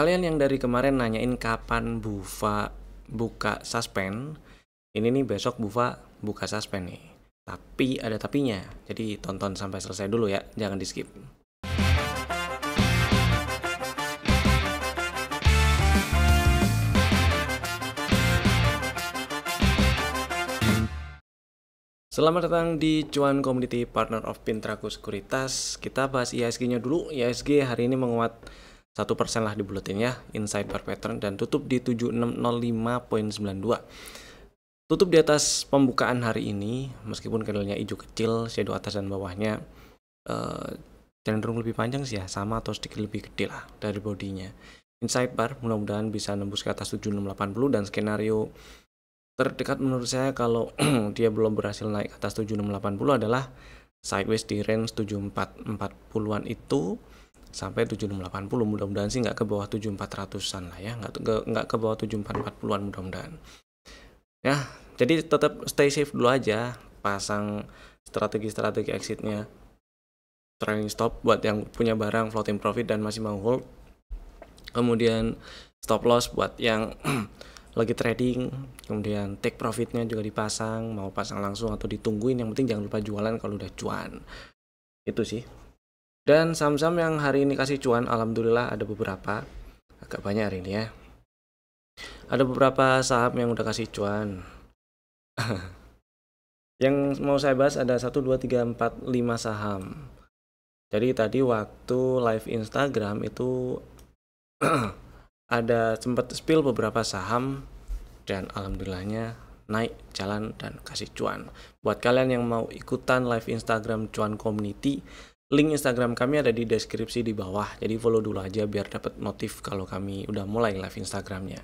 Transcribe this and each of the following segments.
kalian yang dari kemarin nanyain kapan buka suspend, ini nih besok buka suspend nih. Tapi ada tapinya, jadi tonton sampai selesai dulu ya, jangan di skip. Selamat datang di Cuan Community Partner of Pintraku Sekuritas. Kita bahas IHSG-nya dulu. IHSG hari ini menguat 1% lah di buletin ya, inside bar pattern, dan tutup di 7605.92. Tutup di atas pembukaan hari ini, meskipun candlenya hijau kecil, shadow atas dan bawahnya cenderung lebih panjang sih ya, sama atau sedikit lebih gede lah dari bodinya. Inside bar mudah-mudahan bisa nembus ke atas 7680, dan skenario terdekat menurut saya kalau dia belum berhasil naik ke atas 7680 adalah sideways di range 7440-an itu sampai 7680. Mudah-mudahan sih nggak ke bawah 7400-an lah ya, nggak ke bawah 7440-an mudah-mudahan ya. Jadi tetap stay safe dulu aja, pasang strategi exitnya, trailing stop buat yang punya barang floating profit dan masih mau hold, kemudian stop loss buat yang lagi trading, kemudian take profitnya juga dipasang, mau pasang langsung atau ditungguin, yang penting jangan lupa jualan kalau udah cuan. Itu sih. Dan saham-saham yang hari ini kasih cuan, alhamdulillah ada beberapa, agak banyak hari ini ya. Ada beberapa saham yang udah kasih cuan. Yang mau saya bahas ada 1, 2, 3, 4, 5 saham. Jadi tadi waktu live Instagram itu ada sempat spill beberapa saham dan alhamdulillahnya naik, jalan, dan kasih cuan. Buat kalian yang mau ikutan live Instagram Cuan Community, link Instagram kami ada di deskripsi di bawah, jadi follow dulu aja biar dapat notif kalau kami udah mulai live Instagramnya.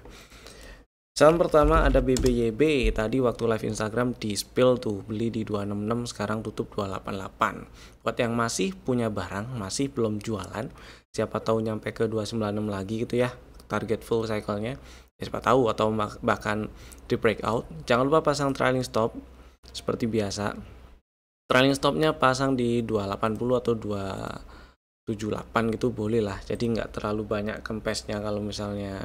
Saham pertama ada BBYB. Tadi waktu live Instagram di spill tuh, beli di 266, sekarang tutup 288. Buat yang masih punya barang, masih belum jualan, siapa tahu nyampe ke 296 lagi gitu ya, target full cycle-nya, ya siapa tahu, atau bahkan di breakout. Jangan lupa pasang trailing stop seperti biasa. Trailing stopnya pasang di 280 atau 278 gitu boleh lah, jadi nggak terlalu banyak kempesnya kalau misalnya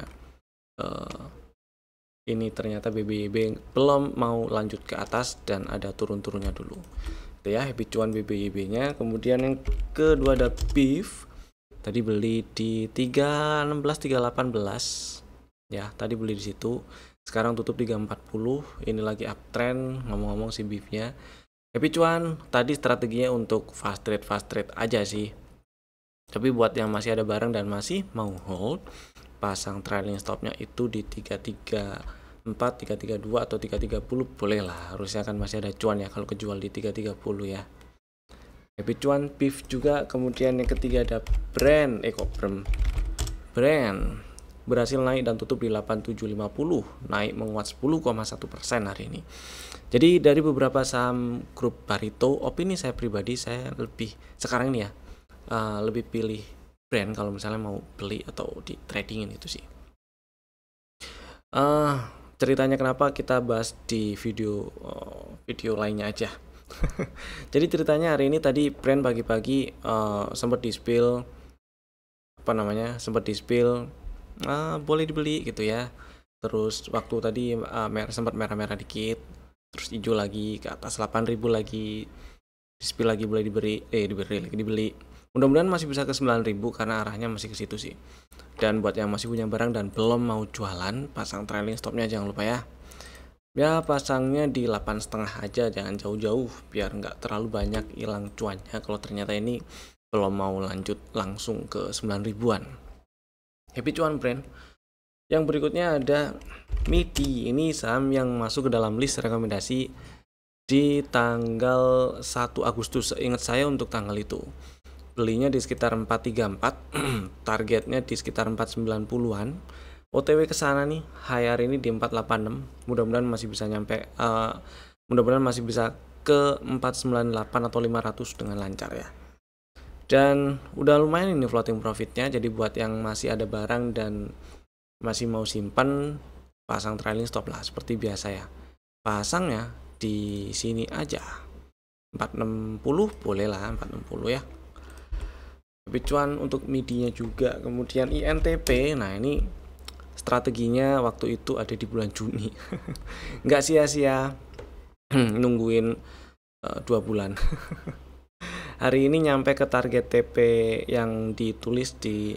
ini ternyata BBYB belum mau lanjut ke atas dan ada turun-turunnya dulu. Itu ya, happy cuan BBYB-nya. Kemudian yang kedua ada BIF. Tadi beli di 316 318 ya, tadi beli di situ, sekarang tutup 340. Ini lagi uptrend ngomong-ngomong si BIF-nya. Happy cuan, tadi strateginya untuk fast trade aja sih. Tapi buat yang masih ada barang dan masih mau hold, pasang trailing stopnya itu di 334, 332 atau 330 boleh lah, harusnya kan masih ada cuan ya kalau kejual di 330 ya. Happy cuan BIF juga. Kemudian yang ketiga ada brand berhasil naik dan tutup di 8750, naik menguat 10,1% hari ini. Jadi dari beberapa saham grup Barito, opini saya pribadi, saya lebih sekarang ini ya lebih pilih brand kalau misalnya mau beli atau di tradingin itu sih. Ceritanya kenapa kita bahas di video lainnya aja. Jadi ceritanya hari ini tadi brand pagi-pagi sempat di spill boleh dibeli gitu ya. Terus waktu tadi sempat merah-merah dikit, terus hijau lagi ke atas 8.000 lagi, di spill lagi boleh dibeli. Mudah-mudahan masih bisa ke 9.000 karena arahnya masih ke situ sih. Dan buat yang masih punya barang dan belum mau jualan, pasang trailing stopnya jangan lupa ya. Ya pasangnya di 8,5 aja, jangan jauh-jauh biar nggak terlalu banyak hilang cuannya kalau ternyata ini belum mau lanjut langsung ke 9.000-an. Happy cuan brand. Yang berikutnya ada MIDI. Ini saham yang masuk ke dalam list rekomendasi di tanggal 1 Agustus. Ingat saya untuk tanggal itu. Belinya di sekitar 434, targetnya di sekitar 490-an. OTW ke sana nih, high hari ini di 486. Mudah-mudahan masih bisa nyampe mudah-mudahan masih bisa ke 498 atau 500 dengan lancar ya. Dan udah lumayan ini floating profitnya, jadi buat yang masih ada barang dan masih mau simpan, pasang trailing stop lah seperti biasa ya. Pasangnya di sini aja. 460 boleh lah, 460 ya. happy cuan untuk MIDI-nya juga. Kemudian INTP, nah ini strateginya waktu itu ada di bulan Juni. Nggak sia-sia nungguin 2 bulan. Hari ini nyampe ke target TP yang ditulis di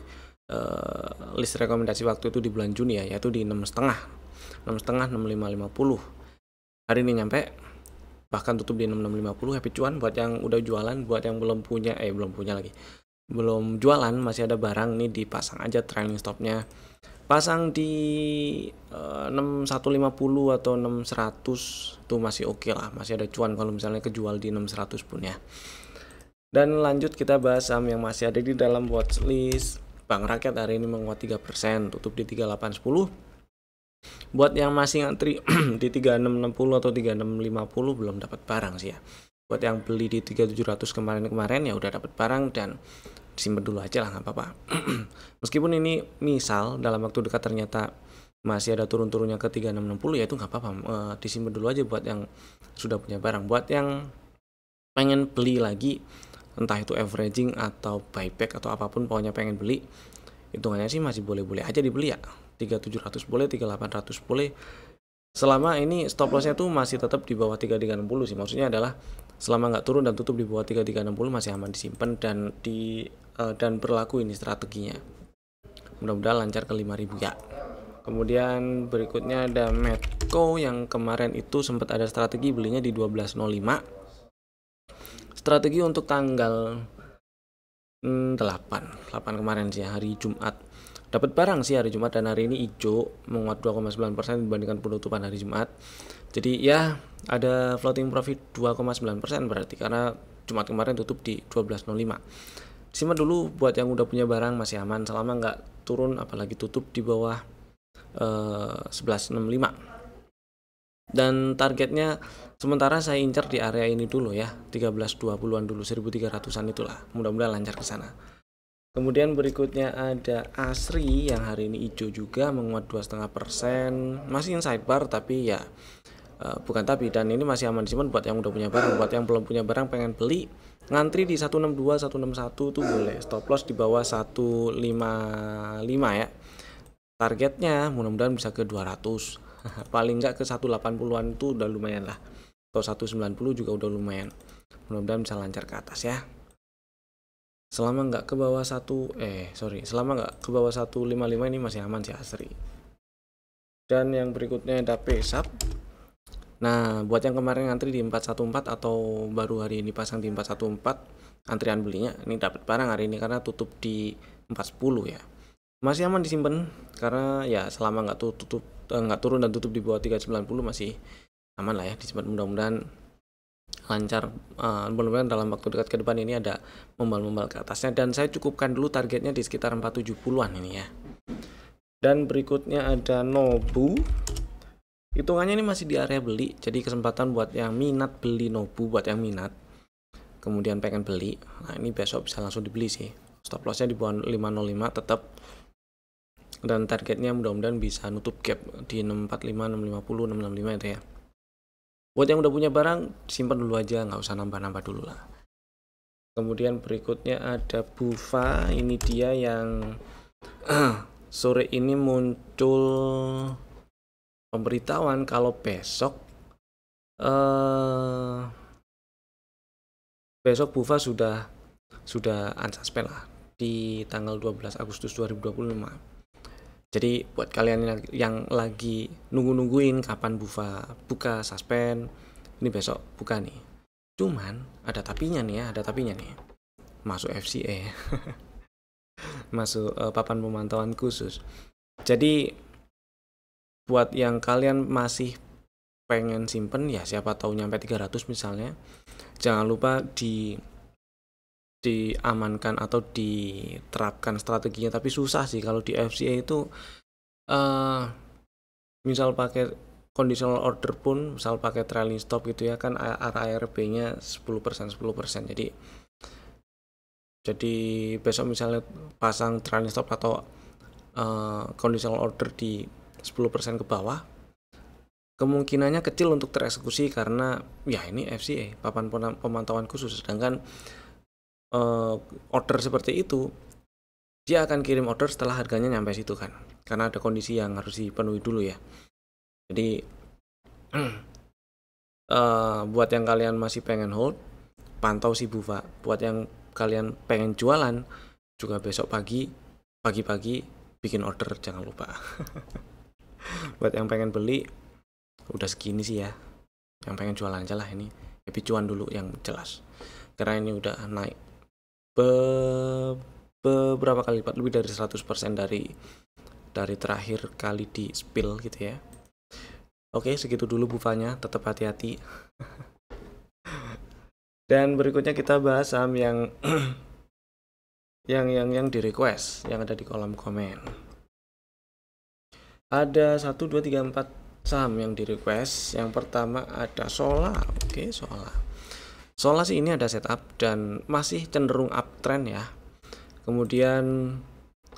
list rekomendasi waktu itu di bulan Juni ya, yaitu di 6,5, 6550. Hari ini nyampe, bahkan tutup di 6650. Happy cuan buat yang udah jualan. Buat yang belum punya belum jualan, masih ada barang nih, dipasang aja trailing stopnya. Pasang di 6150 atau 6100 tuh masih oke lah, masih ada cuan kalau misalnya kejual di 600 pun ya. Dan lanjut kita bahas saham yang masih ada di dalam watchlist. Bank Rakyat hari ini menguat 3%, tutup di 3810. Buat yang masih ngantri di 3660 atau 3650 belum dapat barang sih ya. Buat yang beli di 3700 kemarin ya udah dapat barang dan disimpan dulu aja lah, nggak apa-apa. Meskipun ini misal dalam waktu dekat ternyata masih ada turun-turunnya ke 3660 ya itu nggak apa-apa, disimpan dulu aja buat yang sudah punya barang. Buat yang pengen beli lagi, entah itu averaging atau buyback atau apapun, pokoknya pengen beli, hitungannya sih masih boleh-boleh aja dibeli ya. 3700 boleh, 3800 boleh, selama ini stop lossnya tuh masih tetap di bawah 3360 sih. Maksudnya adalah selama nggak turun dan tutup di bawah 3360 masih aman disimpan dan berlaku ini strateginya. Mudah-mudahan lancar ke 5000 ya. Kemudian berikutnya ada Medco yang kemarin itu sempat ada strategi belinya di 1205. Strategi untuk tanggal 8 kemarin sih, hari Jumat. Dapat barang sih hari Jumat dan hari ini hijau, menguat 2,9% dibandingkan penutupan hari Jumat. Jadi ya ada floating profit 2,9% berarti, karena Jumat kemarin tutup di 1205. Simpan dulu buat yang udah punya barang, masih aman selama nggak turun, apalagi tutup di bawah 1165. Dan targetnya sementara saya incar di area ini dulu ya, 1320-an dulu, 1300-an itulah. Mudah-mudahan lancar ke sana. Kemudian berikutnya ada Asri yang hari ini hijau juga, menguat 2,5%, masih inside bar tapi ya bukan tapi, dan ini masih aman disimpan buat yang udah punya barang. Buat yang belum punya barang pengen beli, ngantri di 162 161 tuh boleh, stop loss di bawah 155 ya. Targetnya mudah-mudahan bisa ke 200 paling nggak ke 180-an itu udah lumayan lah, atau 190 juga udah lumayan. Mudah-mudahan bisa lancar ke atas ya. Selama nggak ke bawah selama nggak ke bawah 155 ini masih aman sih Asri. Dan yang berikutnya ada Pesap. Nah, buat yang kemarin ngantri di 414 atau baru hari ini pasang di 414, antrian belinya ini dapat barang hari ini karena tutup di 410 ya. Masih aman disimpan karena ya selama nggak turun dan tutup di bawah 390 masih aman lah ya disimpan. Mudah-mudahan lancar, mudah-mudahan dalam waktu dekat ke depan ini ada membal-membal ke atasnya, dan saya cukupkan dulu targetnya di sekitar 470-an ini ya. Dan berikutnya ada Nobu, hitungannya ini masih di area beli, jadi kesempatan buat yang minat beli Nobu, buat yang minat kemudian pengen beli, nah ini besok bisa langsung dibeli sih. Stop lossnya di bawah 505 tetap, dan targetnya mudah-mudahan bisa nutup gap di 645, 650, 665 itu ya. Buat yang udah punya barang, simpan dulu aja, nggak usah nambah-nambah dulu lah. Kemudian berikutnya ada Bufa, ini dia yang sore ini muncul pemberitahuan kalau besok Bufa sudah unsuspend lah di tanggal 12 Agustus 2025. Jadi buat kalian yang lagi nungguin kapan Bufa buka suspend, ini besok buka nih. Cuman ada tapinya nih. Masuk FCA. Masuk papan pemantauan khusus. Jadi buat yang kalian masih pengen simpen ya, siapa tahu nyampe 300 misalnya, jangan lupa diamankan atau diterapkan strateginya. Tapi susah sih kalau di FCA itu, misal pakai conditional order pun, misal pakai trailing stop gitu ya kan, ARB-nya 10%. Jadi besok misalnya pasang trailing stop atau conditional order di 10% ke bawah, kemungkinannya kecil untuk tereksekusi karena ya ini FCA, papan pemantauan khusus. Sedangkan order seperti itu, dia akan kirim order setelah harganya nyampe situ kan, karena ada kondisi yang harus dipenuhi dulu ya. Jadi buat yang kalian masih pengen hold, pantau si Bufa. Buat yang kalian pengen jualan juga besok pagi-pagi bikin order, jangan lupa. Buat yang pengen beli udah segini sih ya, yang pengen jualan aja lah, ini happy cuan dulu yang jelas, karena ini udah naik beberapa kali lipat, lebih dari 100% dari terakhir kali di spill gitu ya. Oke, segitu dulu Bufanya, tetap hati-hati. Dan berikutnya kita bahas saham yang yang di request, yang ada di kolom komen. Ada 1, 2, 3, 4 saham yang di request. Yang pertama ada Sola. Oke, Sola sih ini ada setup dan masih cenderung uptrend ya. Kemudian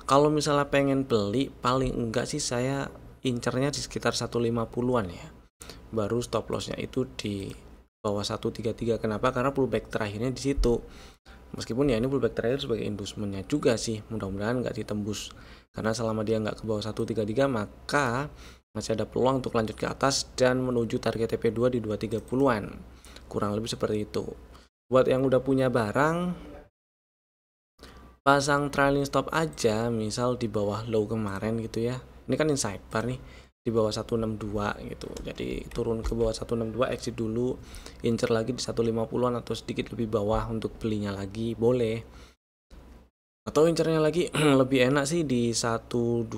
kalau misalnya pengen beli, paling enggak sih saya incernya di sekitar 150-an ya. Baru stop lossnya itu di bawah 133. Kenapa? Karena pullback terakhirnya di situ. Meskipun ya ini pullback terakhir sebagai inducementnya juga sih, mudah-mudahan nggak ditembus. Karena selama dia nggak ke bawah 133, maka masih ada peluang untuk lanjut ke atas dan menuju target TP2 di 230-an. Kurang lebih seperti itu. Buat yang udah punya barang, pasang trailing stop aja, misal di bawah low kemarin gitu ya. Ini kan inside bar nih, di bawah 162 gitu. Jadi turun ke bawah 162, exit dulu, incer lagi di 150-an atau sedikit lebih bawah untuk belinya lagi, boleh. Atau incernya lagi lebih enak sih di 128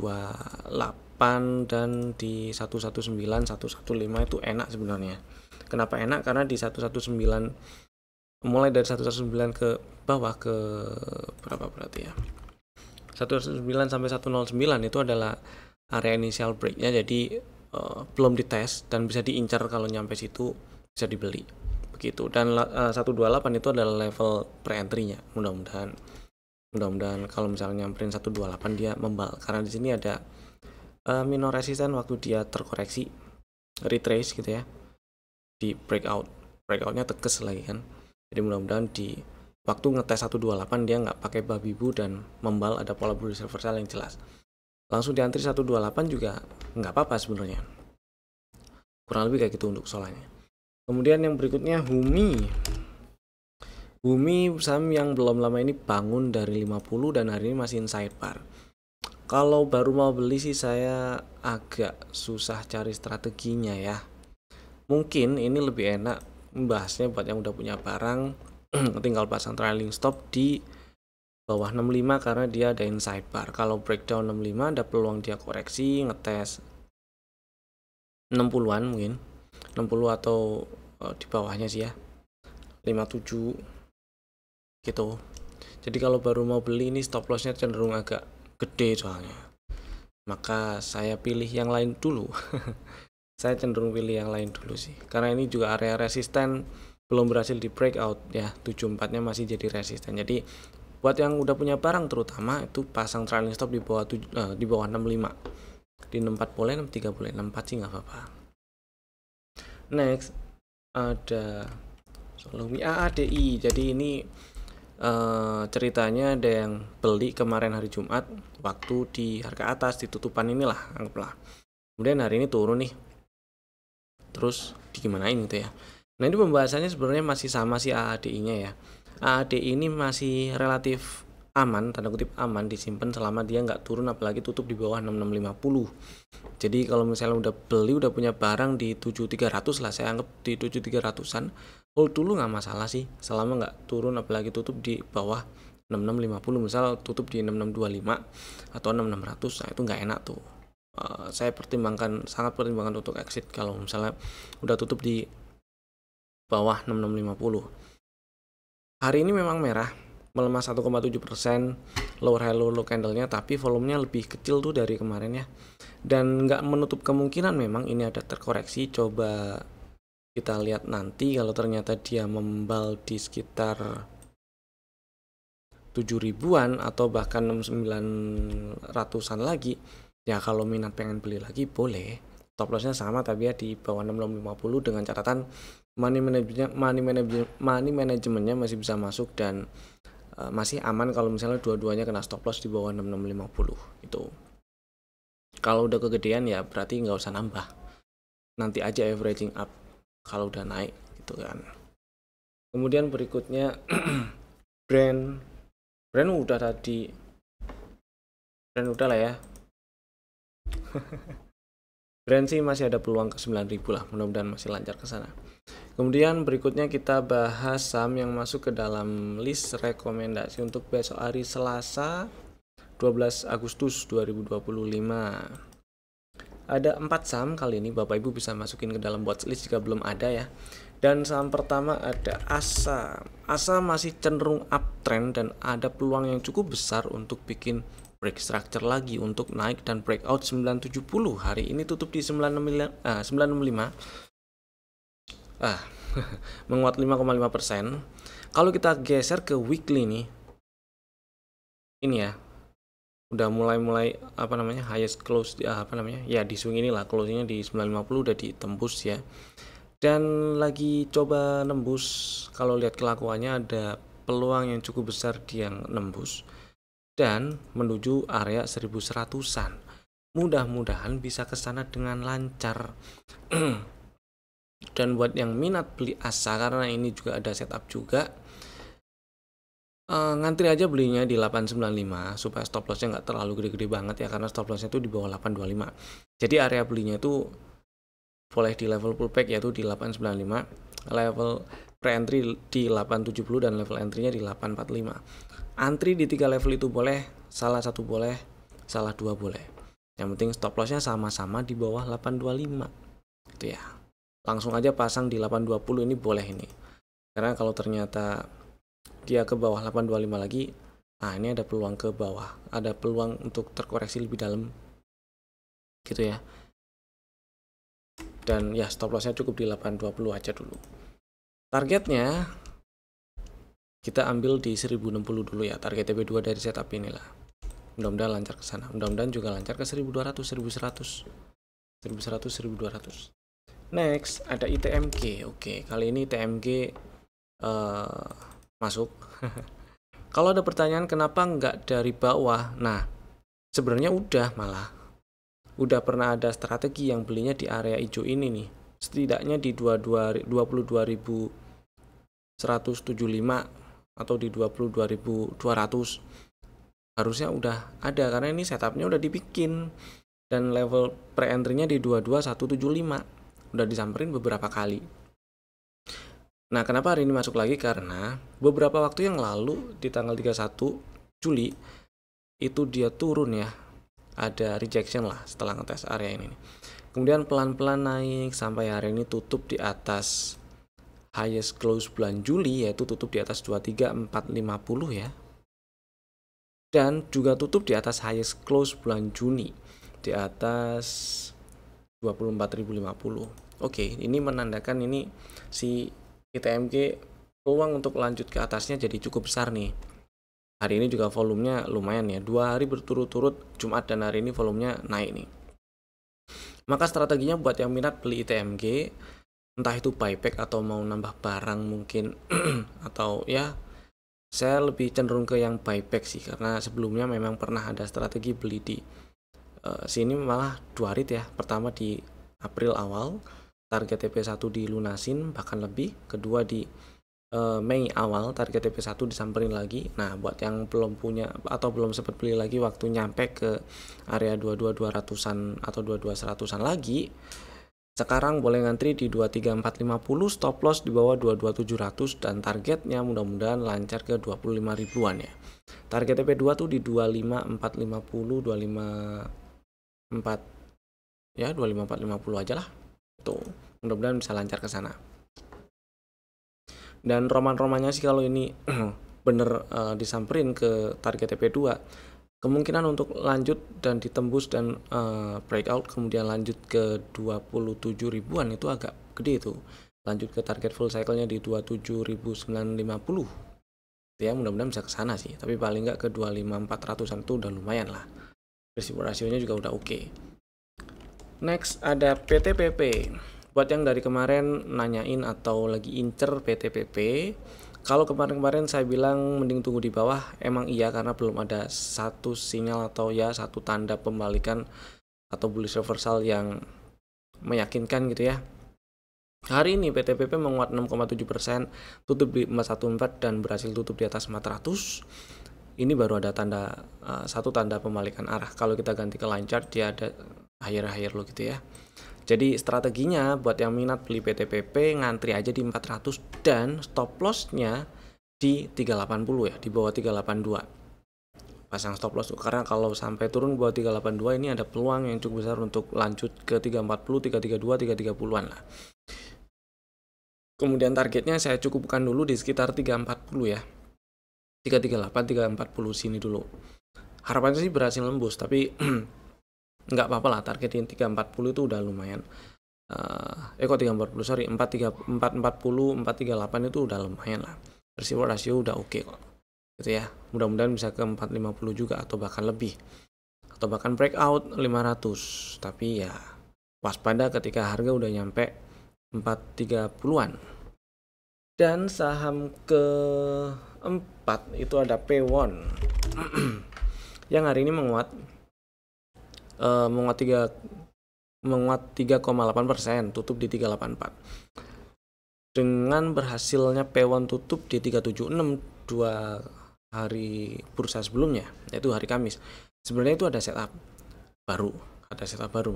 dan di 119, 115 itu enak sebenarnya. Kenapa enak? Karena di 119, mulai dari 119 ke bawah ke berapa berarti ya, 109 sampai 109 itu adalah area initial breaknya, jadi belum dites dan bisa diincar, kalau nyampe situ bisa dibeli begitu. Dan 128 itu adalah level pre-entry-nya. Mudah-mudahan kalau misalnya nyamperin 128 dia membal, karena di sini ada minor resistance waktu dia terkoreksi, retrace gitu ya, di breakoutnya tegas lagi kan. Jadi mudah-mudahan di waktu ngetes 128 dia nggak pakai babi bu dan membal, ada pola bullish reversal yang jelas. Langsung di antri 128 juga nggak apa-apa sebenarnya. Kurang lebih kayak gitu untuk solanya. Kemudian yang berikutnya Bumi saham yang belum lama ini bangun dari 50 dan hari ini masih inside bar. Kalau baru mau beli sih saya agak susah cari strateginya ya. Mungkin ini lebih enak membahasnya buat yang udah punya barang, tinggal pasang trailing stop di bawah 65 karena dia ada inside bar. Kalau breakdown 65 ada peluang dia koreksi, ngetes 60-an mungkin, 60 atau di bawahnya sih ya, 57 gitu. Jadi kalau baru mau beli ini stop lossnya cenderung agak gede soalnya, maka saya pilih yang lain dulu. Saya cenderung pilih yang lain dulu sih, karena ini juga area resisten belum berhasil di breakout ya, 74-nya masih jadi resisten. Jadi buat yang udah punya barang terutama itu pasang trailing stop di bawah 65, di 64 boleh, 63 boleh, 64 sih nggak apa-apa. Next ada Solumi AADI. Jadi ini ceritanya ada yang beli kemarin hari Jumat waktu di harga atas, di tutupan inilah anggaplah. Kemudian hari ini turun nih, terus digimanain gitu ya. Nah ini pembahasannya sebenarnya masih sama si AADI-nya ya. AADI ini masih relatif aman, tanda kutip aman, disimpan selama dia nggak turun, apalagi tutup di bawah 6650. Jadi kalau misalnya udah beli, udah punya barang di 7300 lah, saya anggap di 7300-an, hold dulu nggak masalah sih, selama nggak turun, apalagi tutup di bawah 6650, misal tutup di 6625 atau 6600, nah itu nggak enak tuh. Saya sangat pertimbangkan untuk exit kalau misalnya udah tutup di bawah 6650. Hari ini memang merah, melemah 1,7%, lower high low candle-nya, tapi volumenya lebih kecil tuh dari kemarin ya. Dan nggak menutup kemungkinan memang ini ada terkoreksi. Coba kita lihat nanti kalau ternyata dia membal di sekitar 7.000-an atau bahkan 6.900-an lagi. Ya kalau minat pengen beli lagi boleh. Stop loss-nya sama tapi ya di bawah 6650, dengan catatan money manajemennya masih bisa masuk dan masih aman kalau misalnya dua-duanya kena stop loss di bawah 6650 itu. Kalau udah kegedean ya berarti nggak usah nambah, nanti aja averaging up kalau udah naik gitu kan. Kemudian berikutnya brand udah tadi, brand udah lah ya. Brand sih masih ada peluang ke 9.000 lah, mudah-mudahan masih lancar ke sana. Kemudian berikutnya kita bahas saham yang masuk ke dalam list rekomendasi untuk besok hari Selasa 12 Agustus 2025. Ada 4 saham kali ini, Bapak Ibu bisa masukin ke dalam watchlist jika belum ada ya. Dan saham pertama ada ASA. ASA masih cenderung uptrend dan ada peluang yang cukup besar untuk bikin break structure lagi untuk naik dan breakout 970. Hari ini tutup di 965. Menguat 5,5%. Kalau kita geser ke weekly nih, ini ya, udah mulai highest close di di swing inilah, closingnya di 950 udah ditembus ya, dan lagi coba nembus. Kalau lihat kelakuannya ada peluang yang cukup besar dia nembus dan menuju area 1100-an. Mudah-mudahan bisa ke sana dengan lancar. Dan buat yang minat beli ASA, karena ini juga ada setup juga, ngantri aja belinya di 895 supaya stop lossnya nggak terlalu gede-gede banget ya, karena stop lossnya itu di bawah 825. Jadi area belinya itu boleh di level pullback yaitu di 895, level pre-entry di 870 dan level entry-nya di 845. Antri di 3 level itu boleh, salah satu boleh, salah 2 boleh. Yang penting stop lossnya sama-sama di bawah 825 itu ya. Langsung aja pasang di 820 ini boleh ini, karena kalau ternyata dia ke bawah 825 lagi, ini ada peluang ke bawah, ada peluang untuk terkoreksi lebih dalam gitu ya. Dan ya stop lossnya cukup di 820 aja dulu. Targetnya kita ambil di 1060 dulu ya, target TP2 dari setup inilah. Mudah-mudahan lancar ke sana, mudah-mudahan juga lancar ke 1200, 1100, 1100, 1200. Next ada ITMG. Oke, kali ini ITMG masuk. Kalau ada pertanyaan kenapa nggak dari bawah, nah sebenarnya udah pernah ada strategi yang belinya di area hijau ini nih, setidaknya di 22.175 atau di 22.200 harusnya udah ada, karena ini setupnya udah dibikin dan level pre-entry-nya di 22.175 udah disamperin beberapa kali. Nah, kenapa hari ini masuk lagi? Karena beberapa waktu yang lalu di tanggal 31 Juli itu dia turun ya, ada rejection lah setelah ngetes area ini. Kemudian pelan-pelan naik sampai hari ini tutup di atas highest close bulan Juli, yaitu tutup di atas 23.450 ya. Dan juga tutup di atas highest close bulan Juni di atas 24.050. Oke, ini menandakan ini si ITMG peluang untuk lanjut ke atasnya jadi cukup besar nih. Hari ini juga volumenya lumayan ya, 2 hari berturut-turut, Jumat dan hari ini volumenya naik nih. Maka strateginya buat yang minat beli ITMG, entah itu buyback atau mau nambah barang mungkin atau ya saya lebih cenderung ke yang buyback sih, karena sebelumnya memang pernah ada strategi beli di sini malah 2 hari ya. Pertama di April awal, target TP1 dilunasin bahkan lebih. Kedua di Mei awal, target TP1 disamperin lagi. Nah, buat yang belum punya atau belum sempat beli lagi waktu nyampe ke area 22.200-an atau 22.100-an lagi, sekarang boleh ngantri di 23.450, stop loss di bawah 22.700 dan targetnya mudah-mudahan lancar ke 25 ribuan ya. Target TP2 tuh di 25.450, 25.450 aja lah. Tuh, mudah-mudahan bisa lancar ke sana. Dan roman-romannya sih kalau ini bener disamperin ke target TP2, kemungkinan untuk lanjut dan ditembus dan breakout kemudian lanjut ke 27 ribuan itu agak gede itu. Lanjut ke target full cycle-nya di 27.950. Ya, mudah-mudahan bisa ke sana sih, tapi paling nggak ke 25.400-an itu udah lumayan lah. Rasionya juga udah oke. Next ada PTPP. Buat yang dari kemarin nanyain atau lagi incer PTPP, Kalau kemarin-kemarin saya bilang mending tunggu di bawah, emang iya karena belum ada satu sinyal atau ya satu tanda pembalikan atau bullish reversal yang meyakinkan gitu ya. Hari ini PTPP menguat 6,7%, tutup di 414 dan berhasil tutup di atas 400. Ini baru ada tanda satu tanda pembalikan arah. Kalau kita ganti ke line chart dia ada higher low gitu ya. Jadi strateginya buat yang minat beli PTPP ngantri aja di 400 dan stop lossnya di 380 ya, di bawah 382. Pasang stop loss karena kalau sampai turun bawah 382 ini ada peluang yang cukup besar untuk lanjut ke 340, 332, 330-an lah. Kemudian targetnya saya cukupkan dulu di sekitar 340 ya. 338, 340 sini dulu. Harapannya sih berhasil nembus, tapi nggak apa-apa lah, targetin 340 itu udah lumayan. Kok 340, sorry, 440, 438 itu udah lumayan lah. Reward ratio udah oke kok. Gitu ya. Mudah-mudahan bisa ke 450 juga atau bahkan lebih. Atau bahkan breakout 500. Tapi ya waspada ketika harga udah nyampe 430-an. Dan saham keempat itu ada P1 yang hari ini menguat 3,8%, tutup di 384. Dengan berhasilnya P1 tutup di 376 2 hari bursa sebelumnya, yaitu hari Kamis. Sebenarnya itu ada setup baru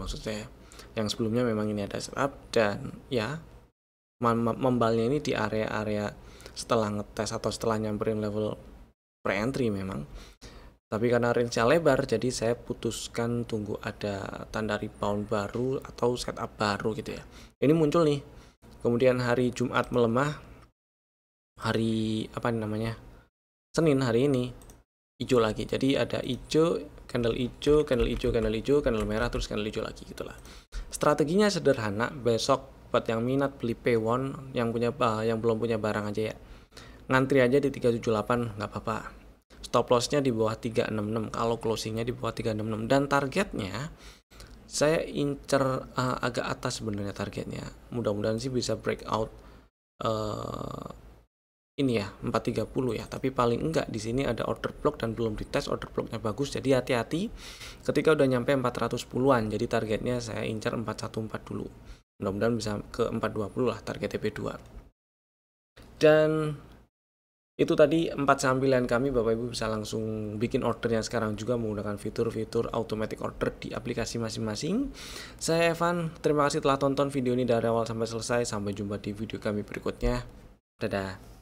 maksud saya. Yang sebelumnya memang ini ada setup dan ya membalnya ini di area-area setelah ngetes atau setelah nyamperin level pre-entry memang. Tapi karena range-nya lebar, jadi saya putuskan tunggu ada tanda rebound baru atau setup baru gitu ya. Ini muncul nih. Kemudian hari Jumat melemah. Hari Senin hari ini hijau lagi. Jadi ada hijau, candle hijau, candle hijau, candle hijau, candle merah, terus candle hijau lagi gitulah. Strateginya sederhana. Besok buat yang minat beli P1 yang belum punya barang aja ya. Ngantri aja di 378 nggak apa-apa. Stop lossnya di bawah 366 kalau closingnya di bawah 366 dan targetnya saya incer agak atas sebenarnya targetnya. Mudah-mudahan sih bisa breakout ini ya 430 ya, tapi paling enggak di sini ada order block dan belum dites order blocknya bagus, jadi hati-hati ketika udah nyampe 410-an. Jadi targetnya saya incar 414 dulu, mudah-mudahan bisa ke 420 lah target TP2. Dan itu tadi 4 saham pilihan kami. Bapak Ibu bisa langsung bikin ordernya sekarang juga menggunakan fitur-fitur automatic order di aplikasi masing-masing. Saya Evan, terima kasih telah tonton video ini dari awal sampai selesai. Sampai jumpa di video kami berikutnya. Dadah.